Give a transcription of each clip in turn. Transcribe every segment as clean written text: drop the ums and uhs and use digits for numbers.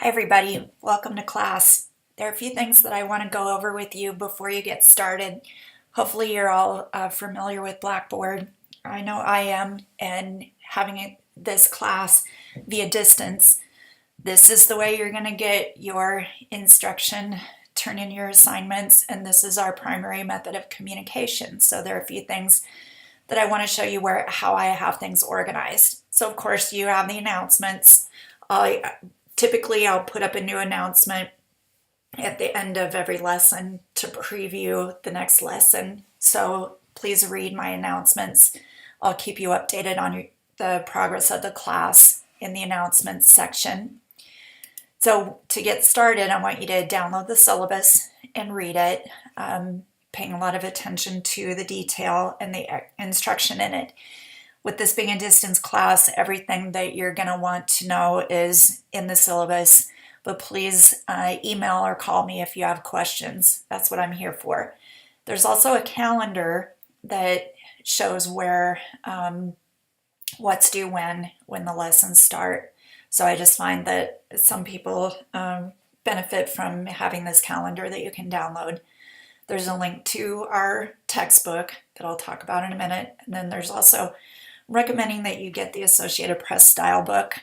everybody, welcome to class. There are a few things that I want to go over with you before you get started. Hopefully you're all familiar with Blackboard. I know I am, and having this class via distance, this is the way you're going to get your instruction, turn in your assignments, and this is our primary method of communication. So there are a few things that I want to show you how I have things organized. So of course you have the announcements. Typically, I'll put up a new announcement at the end of every lesson to preview the next lesson. So please read my announcements. I'll keep you updated on the progress of the class in the announcements section. So to get started, I want you to download the syllabus and read it, paying a lot of attention to the detail and the instruction in it. With this being a distance class, everything that you're going to want to know is in the syllabus, but please email or call me if you have questions. That's what I'm here for. There's also a calendar that shows where what's due when the lessons start. So I just find that some people benefit from having this calendar that you can download. There's a link to our textbook that I'll talk about in a minute, and then there's also recommending that you get the Associated Press style book,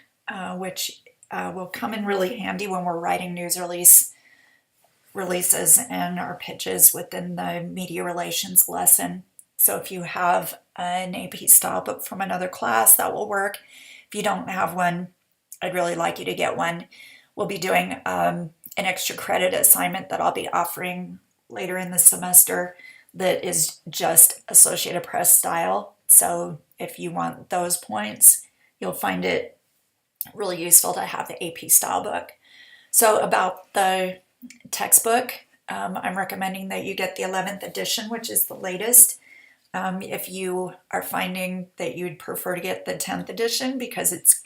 which will come in really handy when we're writing news releases and our pitches within the media relations lesson. So if you have an AP style book from another class, that will work. If you don't have one, I'd really like you to get one. We'll be doing an extra credit assignment that I'll be offering later in the semester that is just Associated Press style. So if you want those points, you'll find it really useful to have the AP style book. So about the textbook, I'm recommending that you get the 11th edition, which is the latest. If you are finding that you'd prefer to get the 10th edition because it's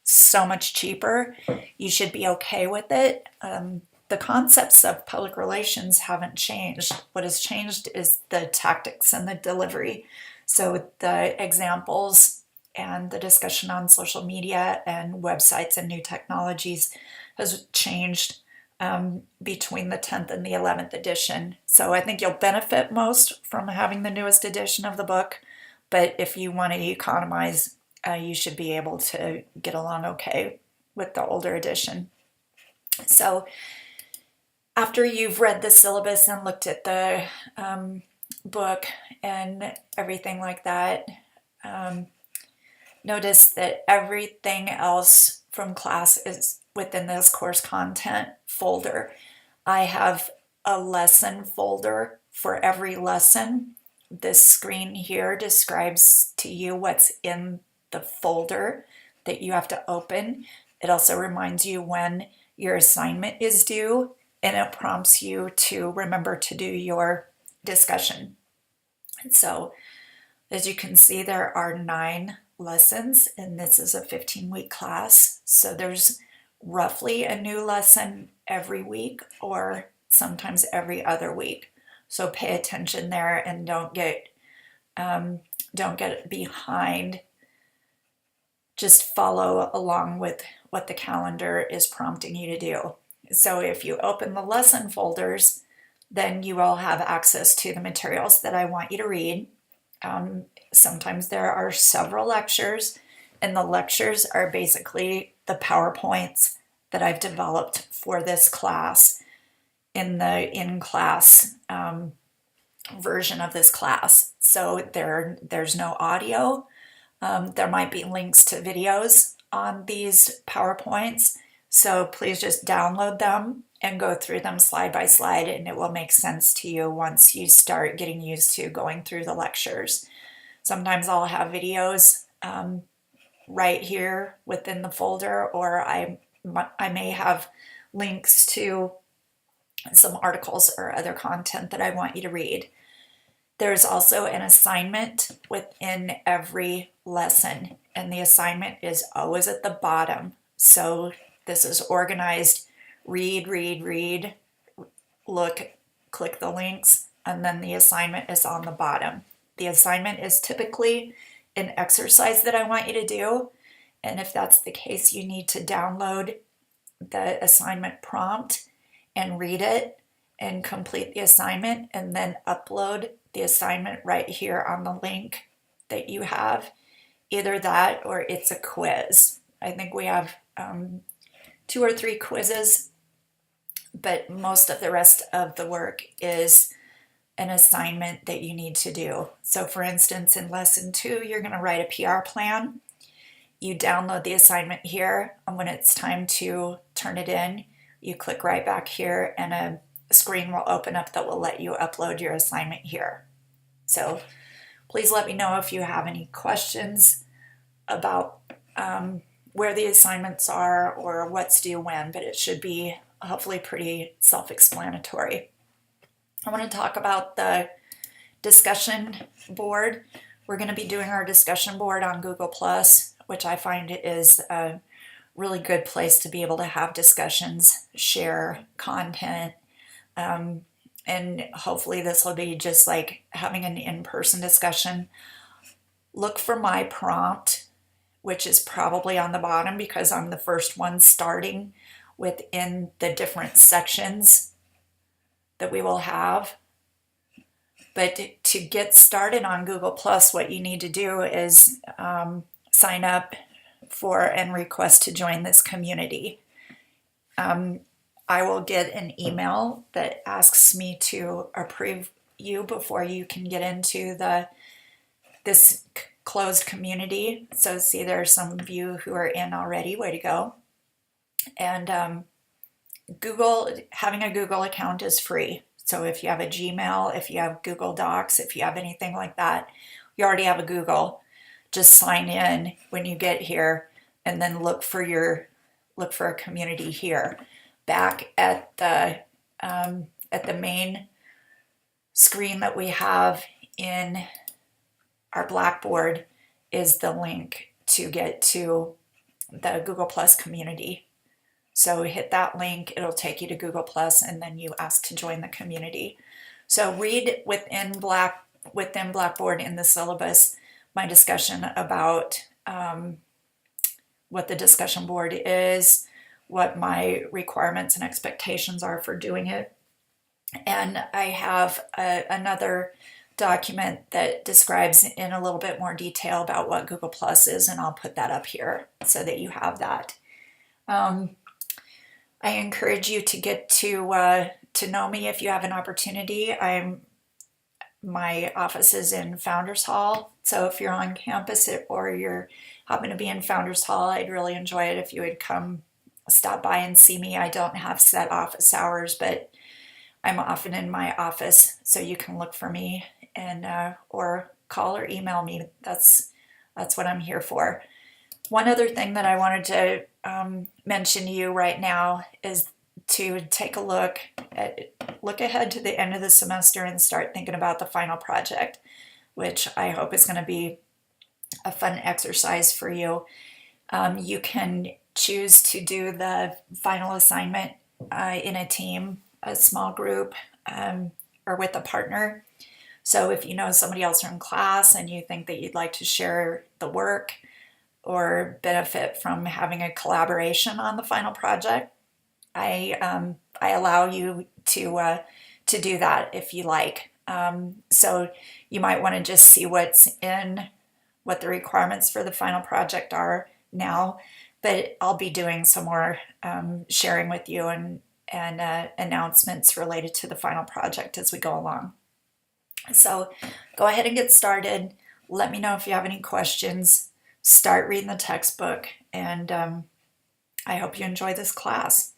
so much cheaper, you should be okay with it. The concepts of public relations haven't changed. What has changed is the tactics and the delivery. So the examples and the discussion on social media and websites and new technologies has changed between the 10th and the 11th edition. So I think you'll benefit most from having the newest edition of the book, but if you want to economize, you should be able to get along okay with the older edition. So after you've read the syllabus and looked at the book and everything like that, notice that everything else from class is within this course content folder. I have a lesson folder for every lesson. This screen here describes to you what's in the folder that you have to open. It also reminds you when your assignment is due, and it prompts you to remember to do your discussion. And so, as you can see, there are 9 lessons, and this is a 15-week class. So there's roughly a new lesson every week, or sometimes every other week. So pay attention there and don't get behind. Just follow along with what the calendar is prompting you to do. So if you open the lesson folders, then you will have access to the materials that I want you to read. Sometimes there are several lectures, and the lectures are basically the PowerPoints that I've developed for this class in the in-class version of this class. So there's no audio. There might be links to videos on these PowerPoints. So please just download them and go through them slide by slide, and it will make sense to you once you start getting used to going through the lectures. Sometimes I'll have videos right here within the folder, or I may have links to some articles or other content that I want you to read. There's also an assignment within every lesson, and the assignment is always at the bottom. So this is organized: read, look, click the links, and then the assignment is on the bottom. The assignment is typically an exercise that I want you to do, and if that's the case, you need to download the assignment prompt and read it and complete the assignment and then upload the assignment right here on the link that you have. Either that or it's a quiz. I think we have 2 or 3 quizzes, but most of the rest of the work is an assignment that you need to do. So for instance, in lesson 2, you're going to write a PR plan. You download the assignment here, and when it's time to turn it in, you click right back here and a screen will open up that will let you upload your assignment here. So please let me know if you have any questions about where the assignments are or what's due when, but it should be hopefully pretty self-explanatory. I want to talk about the discussion board. We're going to be doing our discussion board on Google+, which I find is a really good place to be able to have discussions, share content, and hopefully this will be just like having an in-person discussion. Look for my prompt, which is probably on the bottom because I'm the first one starting within the different sections that we will have. But to get started on Google+, what you need to do is sign up for and request to join this community. I will get an email that asks me to approve you before you can get into this closed community. So see, there's some of you who are in already. Way to go. And having a Google account is free. So if you have a Gmail, if you have Google Docs, if you have anything like that, you already have a Google. Just sign in when you get here, and then look for a community here. Back at the main screen that we have in our Blackboard is the link to get to the Google Plus community. So hit that link, it'll take you to Google Plus, and then you ask to join the community. So read within Blackboard in the syllabus my discussion about what the discussion board is, what my requirements and expectations are for doing it. And I have another document that describes in a little bit more detail about what Google Plus is, and I'll put that up here so that you have that. I encourage you to get to know me if you have an opportunity. My office is in Founders Hall, so if you're on campus or you're happen to be in Founders Hall, I'd really enjoy it if you would come stop by and see me. I don't have set office hours, but I'm often in my office, so you can look for me and or call or email me. That's what I'm here for. One other thing that I wanted to mention to you right now is to take a look ahead to the end of the semester and start thinking about the final project, which I hope is going to be a fun exercise for you. You can choose to do the final assignment in a team, a small group, or with a partner. So if you know somebody else in class and you think that you'd like to share the work or benefit from having a collaboration on the final project, I allow you to do that if you like. So you might want to just see what the requirements for the final project are now, but I'll be doing some more sharing with you and announcements related to the final project as we go along. So go ahead and get started. Let me know if you have any questions. Start reading the textbook, and I hope you enjoy this class.